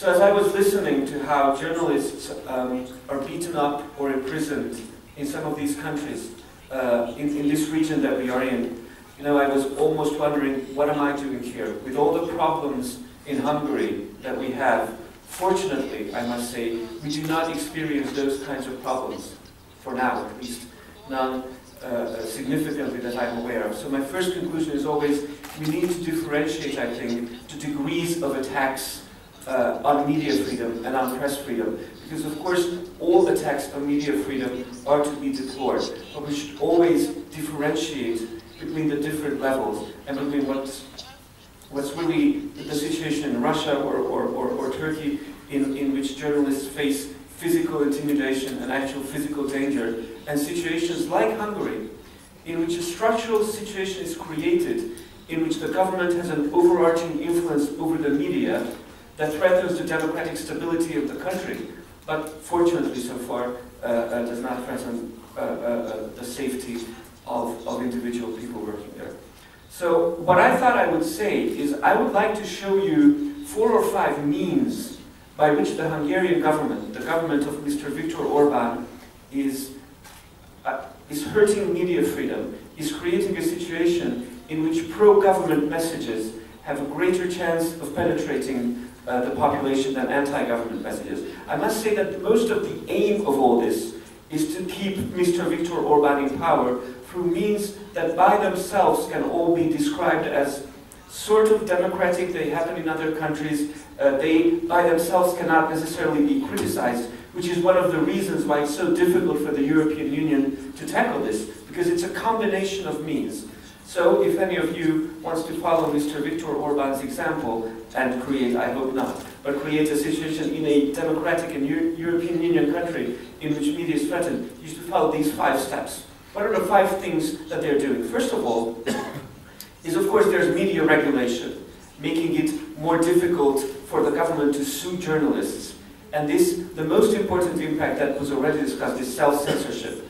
So as I was listening to how journalists are beaten up or imprisoned in some of these countries, in this region that we are in, you know, I was almost wondering, what am I doing here? With all the problems in Hungary that we have, fortunately, I must say, we do not experience those kinds of problems, for now at least, none significantly that I'm aware of. So my first conclusion is always, we need to differentiate, I think, the degrees of attacks on media freedom and on press freedom. Because of course, all attacks on media freedom are to be deplored, but we should always differentiate between the different levels and between what's really the situation in Russia or Turkey in which journalists face physical intimidation and actual physical danger, and situations like Hungary, in which a structural situation is created, in which the government has an overarching influence over the media that threatens the democratic stability of the country, but fortunately so far does not threaten the safety of individual people working there. So what I thought I would say is I would like to show you 4 or 5 means by which the Hungarian government, the government of Mr. Viktor Orbán, is hurting media freedom, is creating a situation in which pro-government messages have a greater chance of penetrating the population than anti-government messages. I must say that most of the aim of all this is to keep Mr. Viktor Orbán in power through means that by themselves can all be described as sort of democratic. They happen in other countries. They by themselves cannot necessarily be criticized, which is one of the reasons why it's so difficult for the European Union to tackle this, because it's a combination of means. So if any of you wants to follow Mr. Viktor Orbán's example and create, I hope not, but create a situation in a democratic and European Union country in which media is threatened, you should follow these 5 steps. What are the 5 things that they're doing? First of all, is of course there's media regulation, making it more difficult for the government to sue journalists. And this, the most important impact that was already discussed, is self-censorship.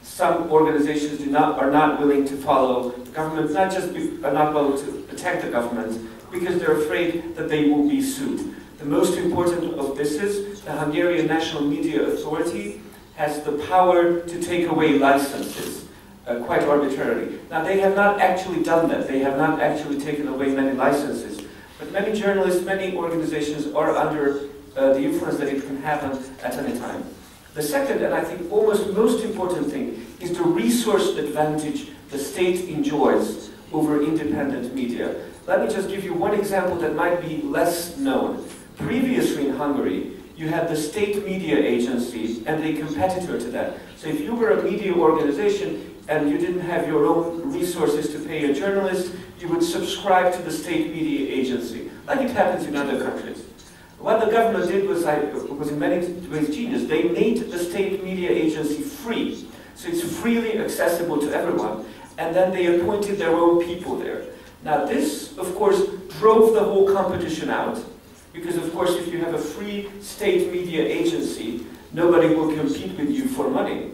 Some organizations are not willing to follow the government, not just are not willing to attack the government, because they're afraid that they will be sued. The most important of this is the Hungarian National Media Authority has the power to take away licenses, quite arbitrarily. Now, they have not actually done that. They have not actually taken away many licenses. But many journalists, many organizations are under the influence that it can happen at any time. The second, and I think almost most important thing, is the resource advantage the state enjoys over independent media. Let me just give you one example that might be less known. Previously in Hungary, you had the state media agency and a competitor to that. So if you were a media organization and you didn't have your own resources to pay a journalist, you would subscribe to the state media agency, like it happens in other countries. What the government did was in many ways genius. They made the state media agency free. So it's freely accessible to everyone. And then they appointed their own people there. Now this, of course, drove the whole competition out. Because of course, if you have a free state media agency, nobody will compete with you for money.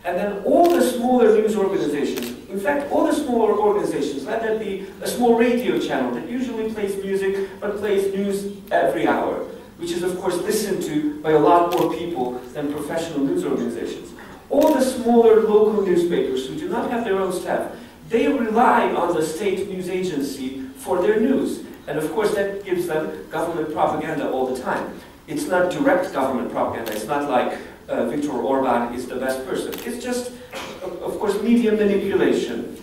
And then all the smaller news organizations, in fact, all the smaller organizations, let that be a small radio channel that usually plays music, but plays news every hour, which is of course listened to by a lot more people than professional news organizations. All the smaller local newspapers who do not have their own staff, they rely on the state news agency for their news. And of course that gives them government propaganda all the time. It's not direct government propaganda. It's not like Viktor Orbán is the best person. It's just, of course, media manipulation.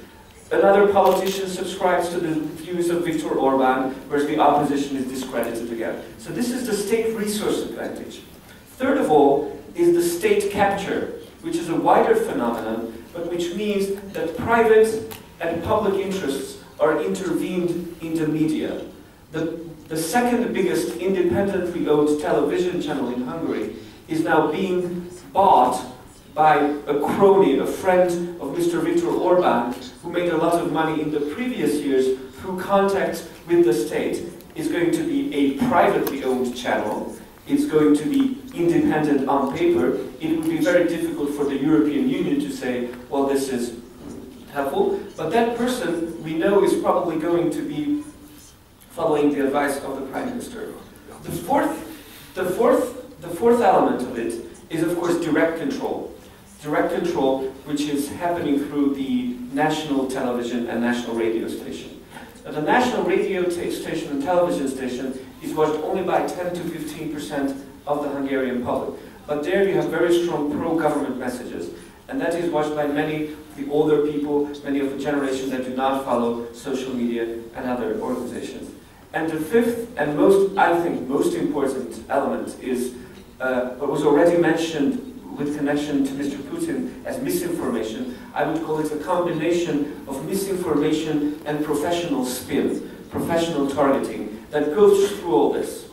Another politician subscribes to the views of Viktor Orbán, whereas the opposition is discredited again. So this is the state resource advantage. Third of all is the state capture, which is a wider phenomenon, but which means that private and public interests are intervened in the media. The second biggest independently owned television channel in Hungary is now being bought by a crony, a friend of Mr. Viktor Orbán, who made a lot of money in the previous years through contacts with the state. It's going to be a privately owned channel. It's going to be independent on paper. It would be very difficult for the European Union to say, well, this is helpful. But that person, we know, is probably going to be following the advice of the Prime Minister. The fourth element of it is, of course, direct control. Direct control, which is happening through the national television and national radio station. Now, the national radio station and television station is watched only by 10 to 15% of the Hungarian public. But there you have very strong pro-government messages. And that is watched by many of the older people, many of the generation that do not follow social media and other organizations. And the fifth and I think, most important element is what was already mentioned with connection to Mr. Putin as misinformation. I would call it a combination of misinformation and professional spin, professional targeting, that goes through all this.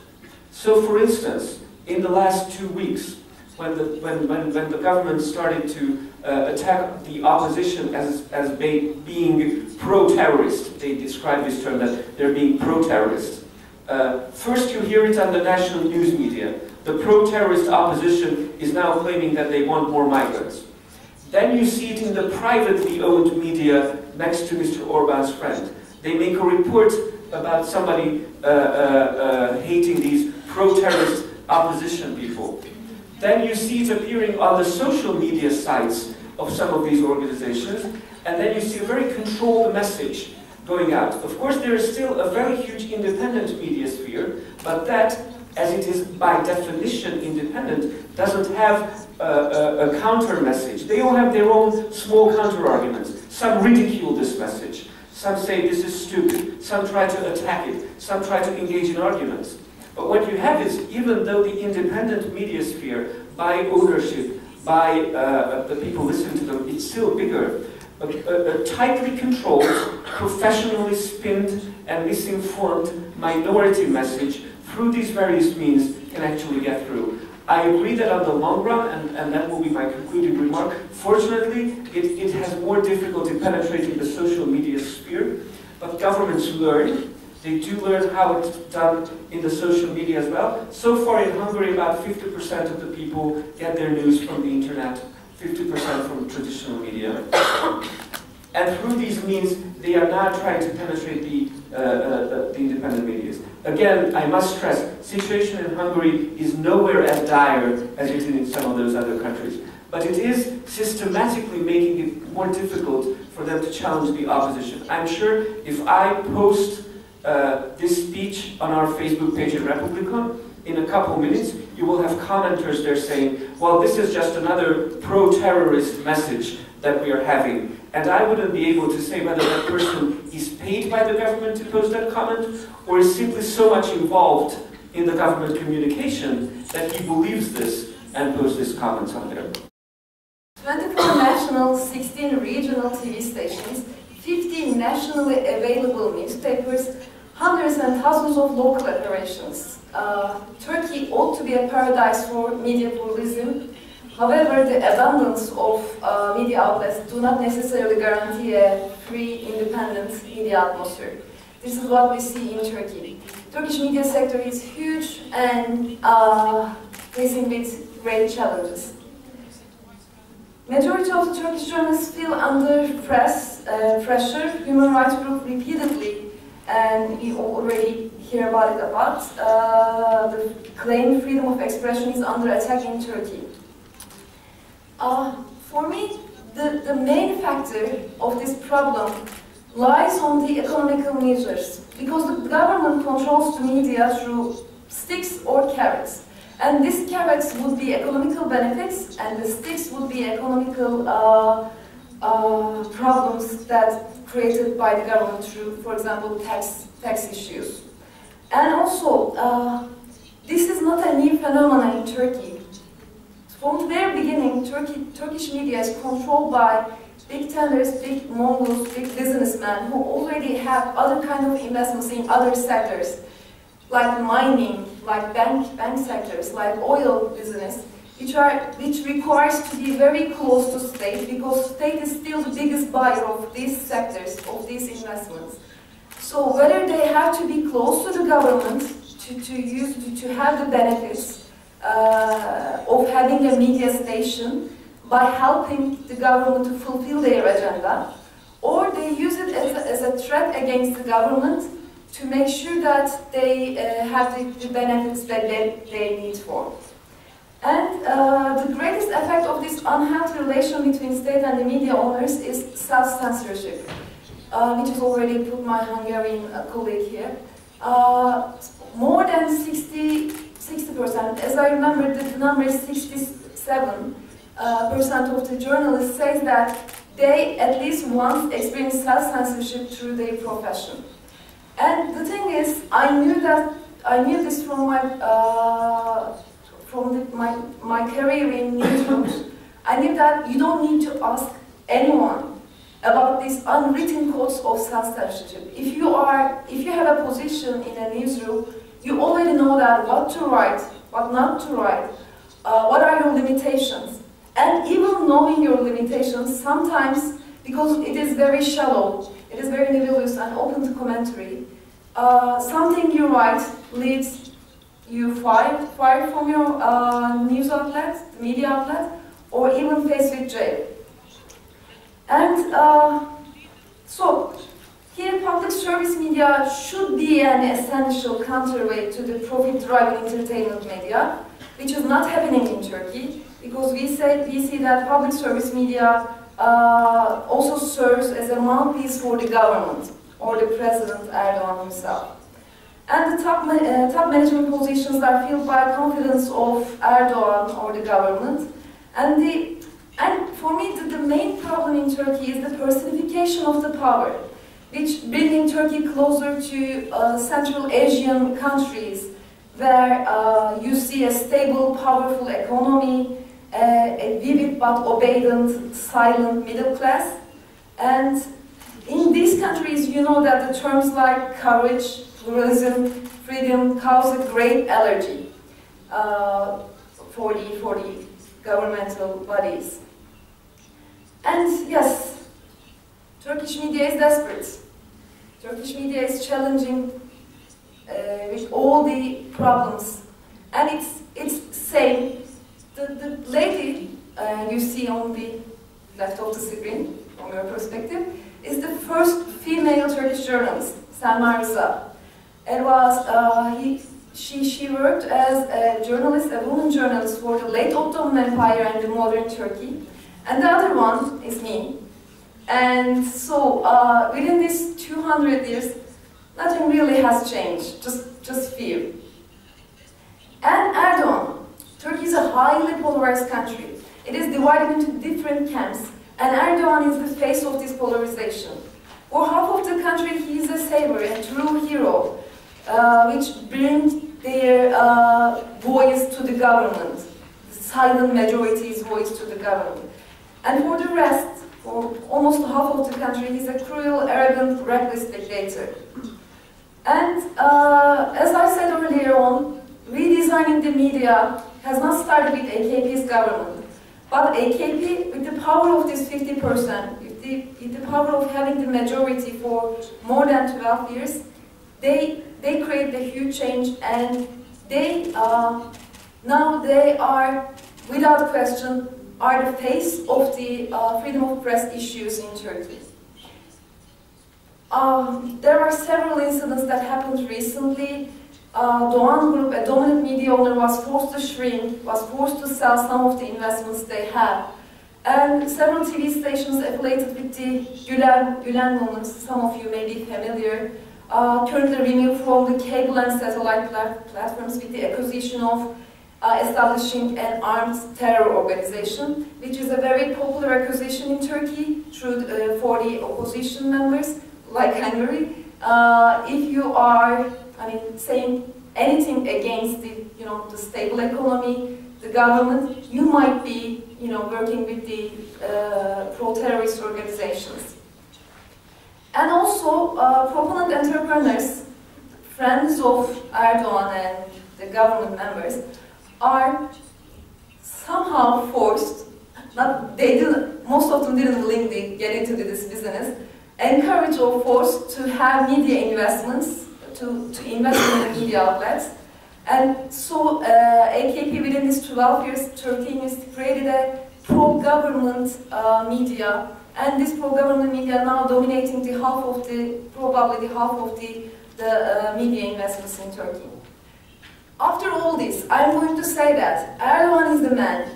So, for instance, in the last 2 weeks, when the government started to attack the opposition as being pro-terrorist, they describe this term that they're being pro-terrorist. First you hear it on the national news media. The pro-terrorist opposition is now claiming that they want more migrants. Then you see it in the privately owned media next to Mr. Orban's friend. They make a report about somebody hating these pro-terrorist opposition people. Then you see it appearing on the social media sites of some of these organizations, and then you see a very controlled message going out. Of course, there is still a very huge independent media sphere, but that, as it is by definition independent, doesn't have a counter message. They all have their own small counter arguments. Some ridicule this message. Some say this is stupid. Some try to attack it. Some try to engage in arguments. But what you have is, even though the independent media sphere, by ownership, by the people listening to them, it's still bigger. A tightly controlled, professionally spinned and misinformed minority message through these various means can actually get through. I agree that on the long run, and that will be my concluding remark, fortunately, it has more difficulty penetrating the social media sphere, but governments learn. They do learn how it's done in the social media as well. So far in Hungary, about 50% of the people get their news from the internet, 50% from traditional media. And through these means, they are now trying to penetrate the independent media. Again, I must stress, situation in Hungary is nowhere as dire as it is in some of those other countries. But it is systematically making it more difficult for them to challenge the opposition. I'm sure if I post this speech on our Facebook page at Rrepublikon, in a couple minutes, you will have commenters there saying, well, this is just another pro-terrorist message that we are having. And I wouldn't be able to say whether that person is paid by the government to post that comment, or is simply so much involved in the government communication that he believes this and posts his comments on there. 24 national, 16 regional TV stations, 15 nationally available newspapers, hundreds and thousands of local operations. Turkey ought to be a paradise for media pluralism. However, the abundance of media outlets do not necessarily guarantee a free, independent media atmosphere. This is what we see in Turkey. Turkish media sector is huge and facing with great challenges. Majority of the Turkish journalists feel under pressure. Human rights group repeatedly, and we already hear about it the claim freedom of expression is under attack in Turkey. For me, the main factor of this problem lies on the economical measures, because the government controls the media through sticks or carrots. And these carrots would be economical benefits, and the sticks would be economical problems that created by the government through, for example, tax issues. And also, this is not a new phenomenon in Turkey. From the very beginning, Turkish media is controlled by big tenders, big Mongols, big businessmen who already have other kind of investments in other sectors, like mining, like bank sectors, like oil business, which requires to be very close to state, because state is still the biggest buyer of these sectors, of these investments. So whether they have to be close to the government to have the benefits of having a media station by helping the government to fulfill their agenda, or they use it as a threat against the government to make sure that they have the benefits that they need for. And the greatest effect of this unhealthy relation between state and the media owners is self-censorship, which is already put my Hungarian colleague here. More than 60%, as I remember, the number is 67% of the journalists say that they at least once experience self-censorship through their profession. And the thing is, I knew this from my career in newsrooms. I knew that you don't need to ask anyone about these unwritten codes of self-censorship. If you have a position in a newsroom, you already know that what to write, what not to write, what are your limitations. And even knowing your limitations, sometimes, because it is very shallow, it is very nebulous and open to commentary, something you write leads you fired from your news outlet, the media outlet, or even faced with jail. And so, here public service media should be an essential counterweight to the profit-driven entertainment media, which is not happening in Turkey, because we see that public service media also serves as a mouthpiece for the government, or the President Erdogan himself. And the top management positions are filled by confidence of Erdogan or the government. And for me, the main problem in Turkey is the personification of the power, which bringing Turkey closer to Central Asian countries, where you see a stable, powerful economy, a vivid but obedient, silent middle class. And in these countries, you know that the terms like courage, pluralism, freedom cause a great allergy for the governmental bodies. And yes, Turkish media is desperate. Turkish media is challenging with all the problems, and it's same. The lady you see on the left of the screen, from your perspective, is the first female Turkish journalist, Selma Rıza. It was she worked as a journalist, a woman journalist for the late Ottoman Empire and the modern Turkey, and the other one is me. And so within these 200 years, nothing really has changed, just fear. And Erdogan, Turkey is a highly polarized country. It is divided into different camps, and Erdogan is the face of this polarization. For half of the country, he is a savior, a true hero, which brings their voice to the government, the silent majority's voice to the government. And for the rest, for almost half of the country, he's a cruel, arrogant, reckless dictator. And as I said earlier on, redesigning the media has not started with AKP's government, but AKP, with the power of this 50%, with the power of having the majority for more than 12 years, they create a huge change, and now they are, without question, are the face of the freedom of press issues in Turkey. There are several incidents that happened recently. Doğan Group, a dominant media owner, was forced to shrink, was forced to sell some of the investments they had. And several TV stations affiliated with the Gülen movement, some of you may be familiar, currently removed from the cable and satellite platforms with the accusation of establishing an armed terror organization, which is a very popular accusation in Turkey for the opposition members, like Hungary. If you are, saying anything against the stable economy, the government, you might be, working with the pro-terrorist organizations. And also, proponent entrepreneurs, friends of Erdogan and the government members, are somehow forced, most of them didn't willingly get into this business, encouraged or forced to have media investments, to invest in the media outlets. And so AKP within these 12 years, Turkey has created a pro-government media, and this pro-government media now dominating probably half of the the media investments in Turkey. After all this, I'm going to say that Erdogan is the man,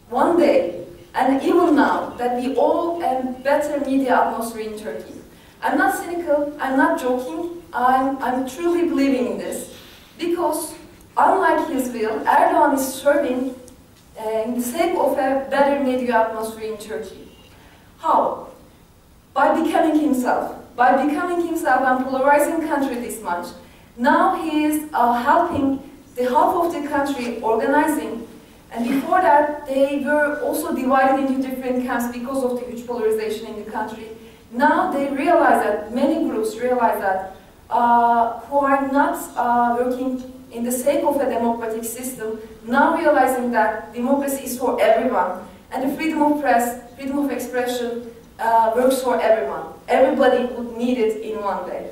one day, and even now, that we all have better media atmosphere in Turkey. I'm not cynical, I'm not joking, I'm truly believing in this, because unlike his will, Erdogan is serving in the sake of a better media atmosphere in Turkey. How? By becoming himself. By becoming himself and polarizing the country this much. Now he is helping the half of the country organizing, and before that they were also divided into different camps because of the huge polarization in the country. Now they realize that, many groups realize that, who are not working in the sake of a democratic system, now realizing that democracy is for everyone, and the freedom of press, freedom of expression works for everyone. Everybody would need it in one day.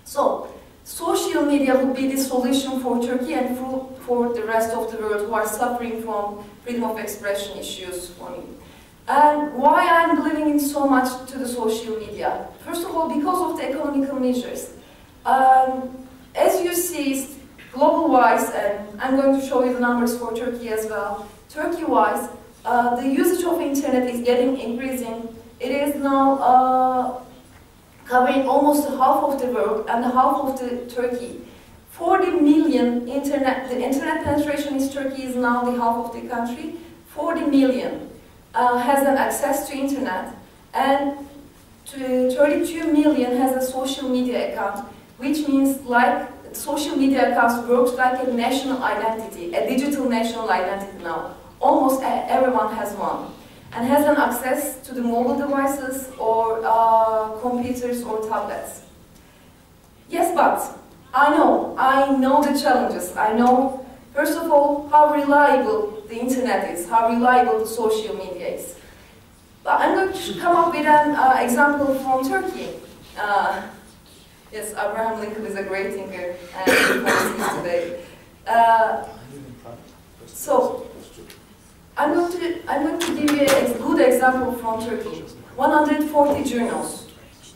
So, social media would be the solution for Turkey and for the rest of the world who are suffering from freedom of expression issues for me. And why I'm believing in so much to the social media? First of all, because of the economical measures. As you see, global-wise, and I'm going to show you the numbers for Turkey as well, Turkey-wise, the usage of internet is getting increasing. It is now covering almost half of the world and half of the Turkey. 40 million the internet penetration in Turkey is now the half of the country. 40 million has an access to internet, and 32 million has a social media account, which means like social media accounts works like a national identity, a digital national identity now. Almost everyone has one, and has an access to the mobile devices or computers or tablets. Yes, but I know the challenges. I know, first of all, how reliable the internet is, how reliable the social media is. But I'm going to come up with an example from Turkey. Yes, Abraham Lincoln is a great thinker, and he today. So, I'm going to give you a good example from Turkey. 140 journals.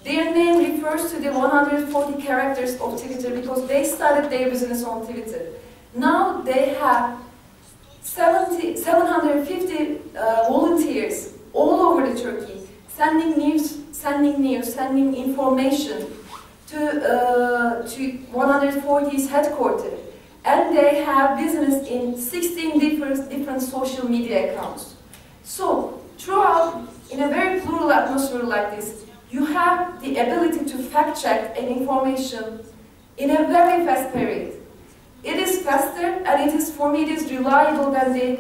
Their name refers to the 140 characters of Twitter because they started their business on Twitter. Now they have 750 volunteers all over the Turkey, sending news, sending information to 140's headquarters. And they have business in 16 different social media accounts. So, throughout, in a very plural atmosphere like this, you have the ability to fact-check an information in a very fast period. It is faster, and it is, for me, it is reliable than the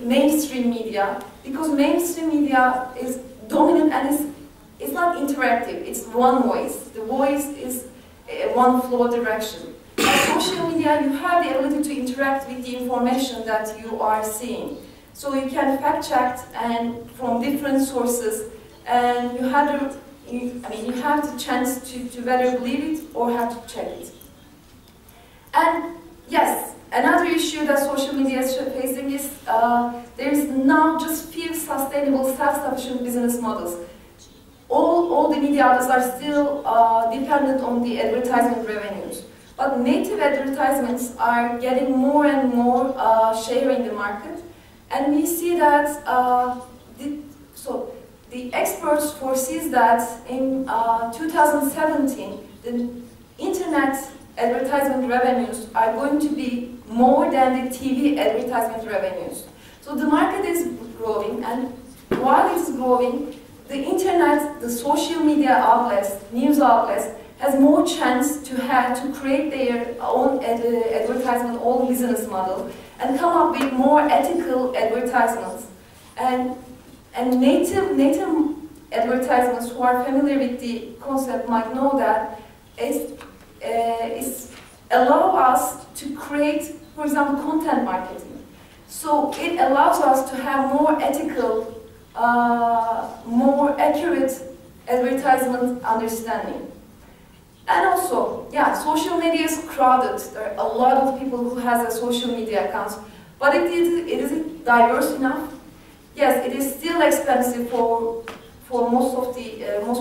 mainstream media, because mainstream media is dominant and it's not interactive, it's one voice. The voice is one flow direction. On social media, you have the ability to interact with the information that you are seeing. So you can fact check and from different sources, and you have the chance to whether believe it or have to check it. And yes, another issue that social media is facing is there is now just few sustainable, self-sufficient business models. All the media outlets are still dependent on the advertisement revenues. But native advertisements are getting more and more share in the market. And we see that, the experts foresee that in 2017, the internet advertisement revenues are going to be more than the TV advertisement revenues. So the market is growing, and while it's growing, the internet, the social media outlets, news outlets, has more chance to create their own advertisement, own business model, and come up with more ethical advertisements. And native advertisements who are familiar with the concept might know that it allows us to create, for example, content marketing. So it allows us to have more ethical, more accurate advertisement understanding. And also, yeah, social media is crowded. There are a lot of people who have social media accounts, but it isn't diverse enough. Yes, it is still expensive for for most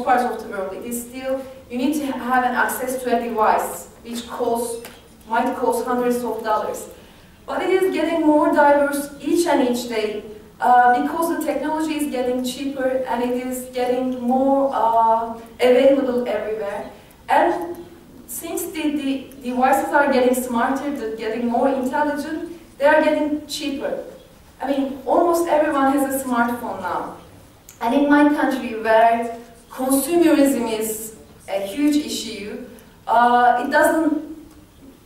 parts of the world. It is still, you need to have an access to a device which might cost hundreds of dollars. But it is getting more diverse each and each day because the technology is getting cheaper and it is getting more available everywhere. And since the devices are getting smarter, they're getting more intelligent, they are getting cheaper. I mean, almost everyone has a smartphone now. And in my country, where consumerism is a huge issue,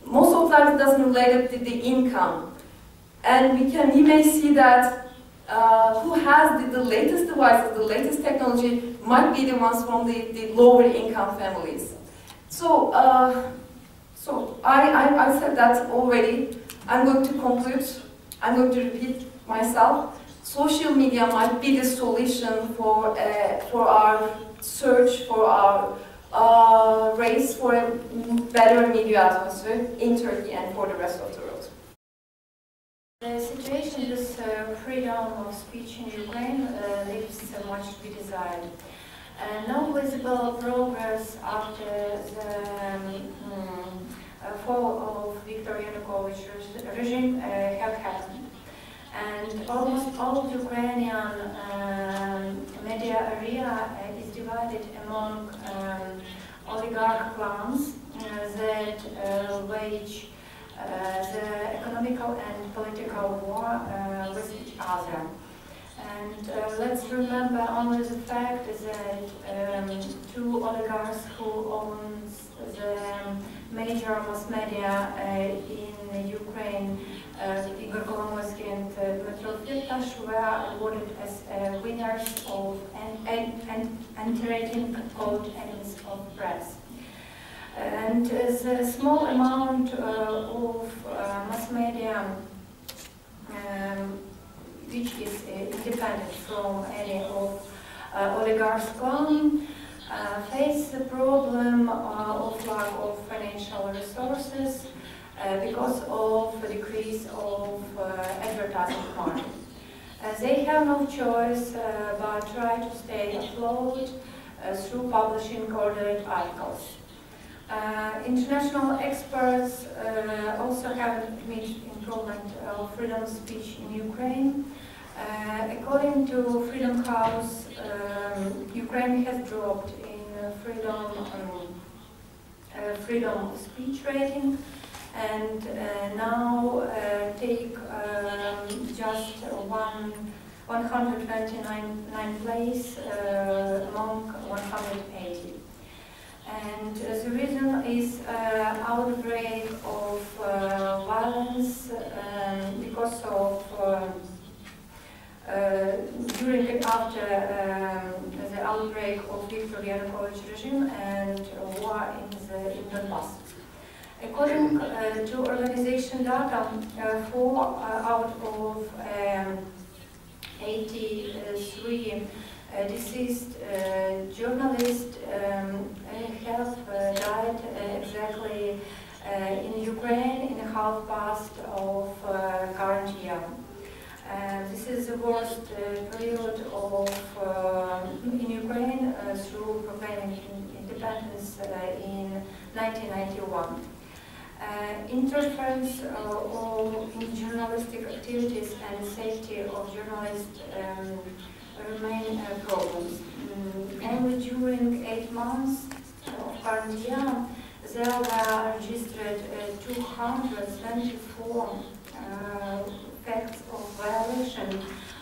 most of the time it doesn't relate to the income. And we may see that who has the latest devices, the latest technology, might be the ones from the lower income families. So, I said that already. I'm going to conclude. I'm going to repeat myself. Social media might be the solution for our search, for our race for a better media atmosphere in Turkey and for the rest of the world. The situation with freedom of speech in Ukraine leaves much to be desired. No visible progress after the fall of Viktor Yanukovych's regime have happened. And almost all of Ukrainian media area is divided among oligarch clans that wage the economical and political war with each other. And let's remember only the fact that two oligarchs who own the major mass media in Ukraine, Igor Kolomoisky and Dmitry Firtash, were awarded as winners of an rating called Enemies of Press. And the small amount of mass media which is independent from any of oligarchs' clan face the problem of lack of financial resources because of the decrease of advertising market. They have no choice but try to stay afloat through publishing ordered articles. International experts also have admitted improvement of freedom of speech in Ukraine. According to Freedom House, Ukraine has dropped in freedom of speech rating and now take just 129 place among 180. And the reason is outbreak of violence because of during and after the outbreak of Viktor Yanukovych regime and war in Donbass. According to organization data, 4 out of 83 deceased journalists have died exactly in Ukraine in a half past of current year. This is the worst period of in Ukraine through proclaiming independence in 1991. Interference in journalistic activities and safety of journalists remain problems. Only during 8 months of current year, there were registered 224 facts of violation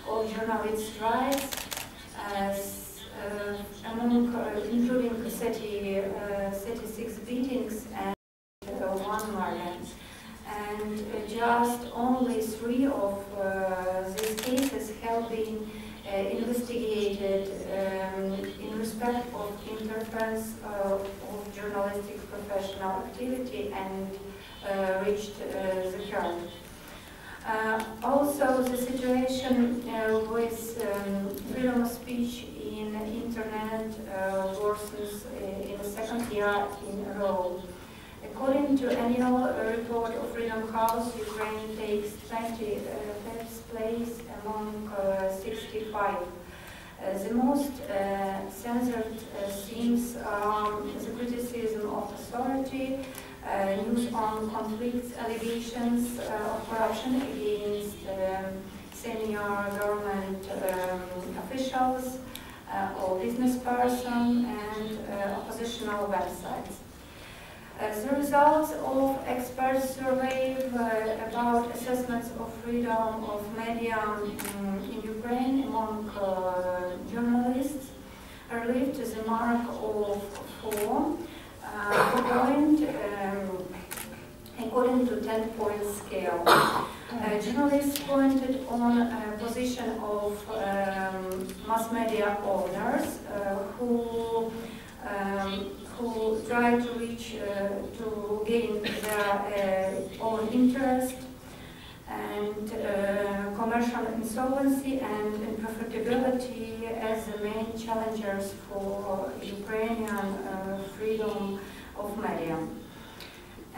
of journalists' rights, including 36 beatings and 1 murder. And just only 3 of these cases have been investigated in respect of interference of journalistic professional activity and reached the court. Also, the situation with freedom of speech in internet worsens in the 2nd year in a row. According to annual report of Freedom House, Ukraine takes 25th place among 65 The most censored themes are the criticism of authority, news on conflicts, allegations of corruption against senior government officials or business person, and oppositional websites. The results of expert survey about assessments of freedom of media in Ukraine among journalists relieved the mark of 4 point according to 10-point scale. Journalists pointed on a position of mass media owners who try to reach to gain their own interest, and commercial insolvency and unprofitability as the main challengers for Ukrainian freedom of media.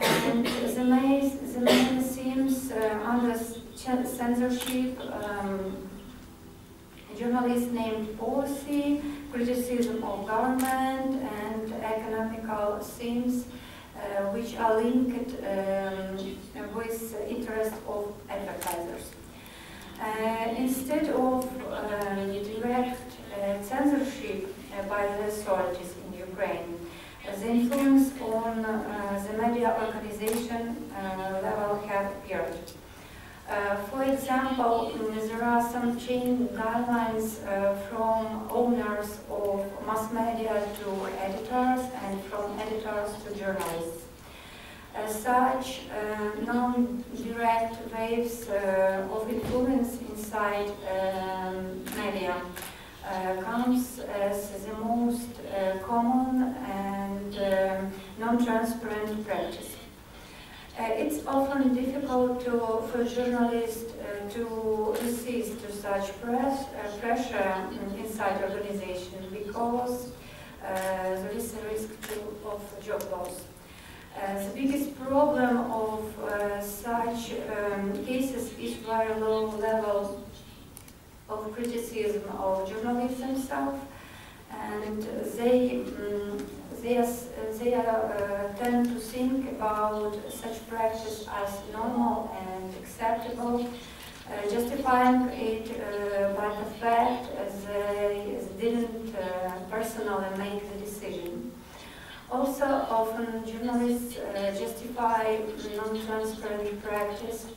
And the main themes under censorship, journalists named policy, criticism of government, and economical themes which are linked with the interest of advertisers. Instead of direct censorship by the authorities in Ukraine, the influence on the media organization level have appeared. For example, there are some chain guidelines from owners of mass media to editors, and from editors to journalists. Such non-direct waves of influence inside media comes as the most common and non-transparent practice. It's often difficult for journalists to resist to such pressure inside organization because there is a risk of job loss. The biggest problem of such cases is very low level of criticism of journalists themselves, and they tend to think about such practice as normal and acceptable, justifying it by the fact they didn't personally make the decision. Also, often journalists justify non-transparent practice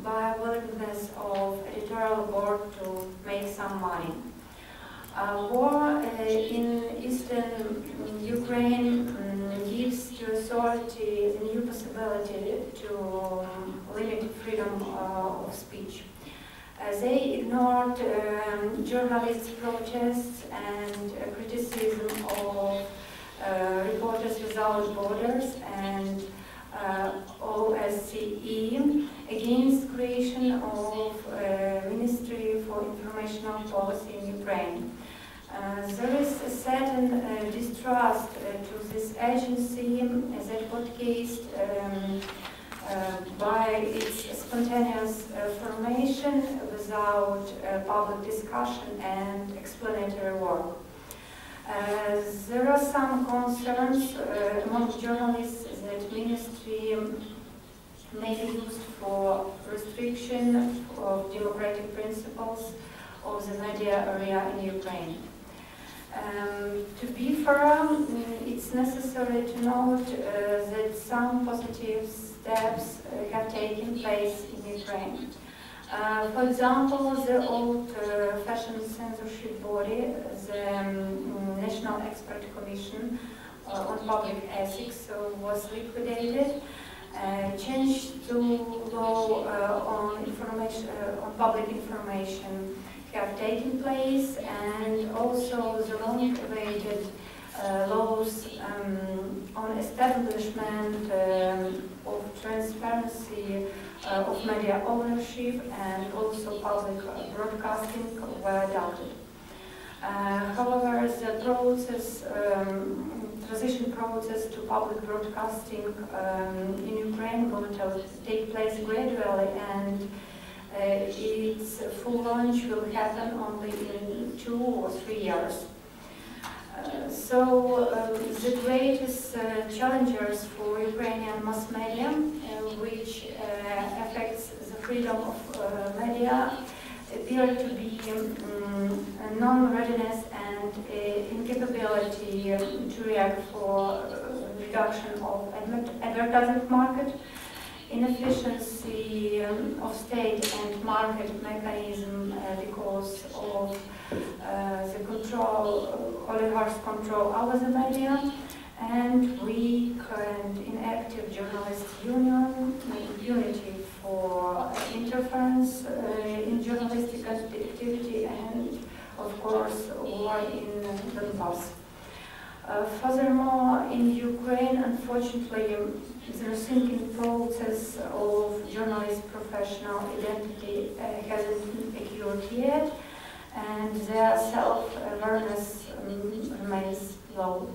by willingness of editorial board to make some money. War in eastern Ukraine gives to authority the new possibility to limit freedom of speech. They ignored journalists' protests and criticism of Reporters Without Borders and OSCE against creation of Ministry for Informational Policy in Ukraine. There is a certain distrust to this agency that showcased by its spontaneous formation without public discussion and explanatory work. There are some concerns among journalists that ministry may be used for restriction of democratic principles of the media area in Ukraine. To be fair, it's necessary to note that some positive steps have taken place in Ukraine. For example, the old-fashioned censorship body, the National Expert Commission on Public Ethics, was liquidated, changed to law on public information have taken place, and also the long-awaited laws on establishment of transparency of media ownership and also public broadcasting were adopted. However, the transition process to public broadcasting in Ukraine will take place gradually, and its full launch will happen only in 2 or 3 years. The greatest challengers for Ukrainian mass media, which affects the freedom of media, appear to be non-readiness and incapability to react for reduction of advertising market, inefficiency of state and market mechanism because of the control, oligarchs control over the media, and weak and inactive journalists' unity for interference in journalistic activity, and of course war in Donbass. Furthermore, in Ukraine, unfortunately, the thinking process of journalist professional identity hasn't occurred yet, and their self-awareness remains low.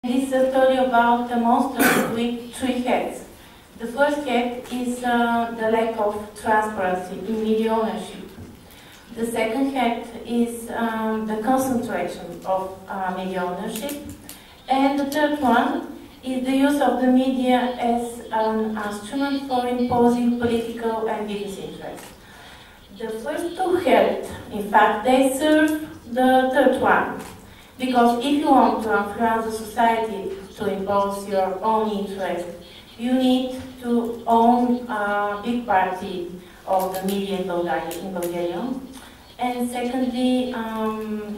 This is a story about a monster with 3 heads. The first head is the lack of transparency in media ownership. The second head is the concentration of media ownership. And the third one is the use of the media as an instrument for imposing political and business interests. The first 2 heads, in fact, they serve the third one. Because if you want to influence the society to impose your own interest, you need to own a big party of the media in Bulgaria. And secondly,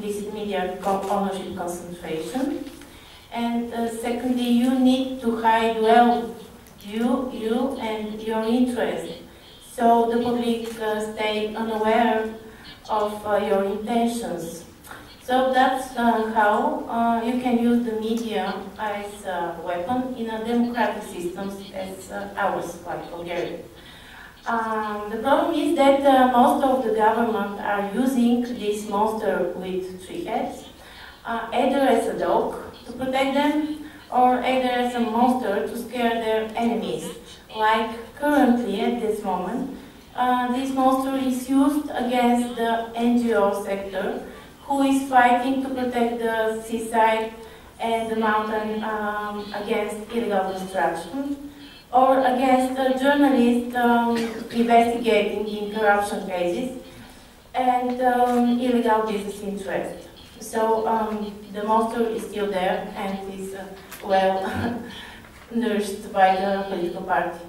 this is media ownership concentration. And secondly, you need to hide well you and your interest, so the public stay unaware of your intentions. So that's how you can use the media as a weapon in a democratic system as ours, like Bulgaria. The problem is that most of the government are using this monster with 3 heads, either as a dog to protect them, or either as a monster to scare their enemies. Like currently at this moment, this monster is used against the NGO sector, who is fighting to protect the seaside and the mountain against illegal construction, or against journalists investigating in corruption cases and illegal business interests. So the monster is still there and is well nourished by the political party.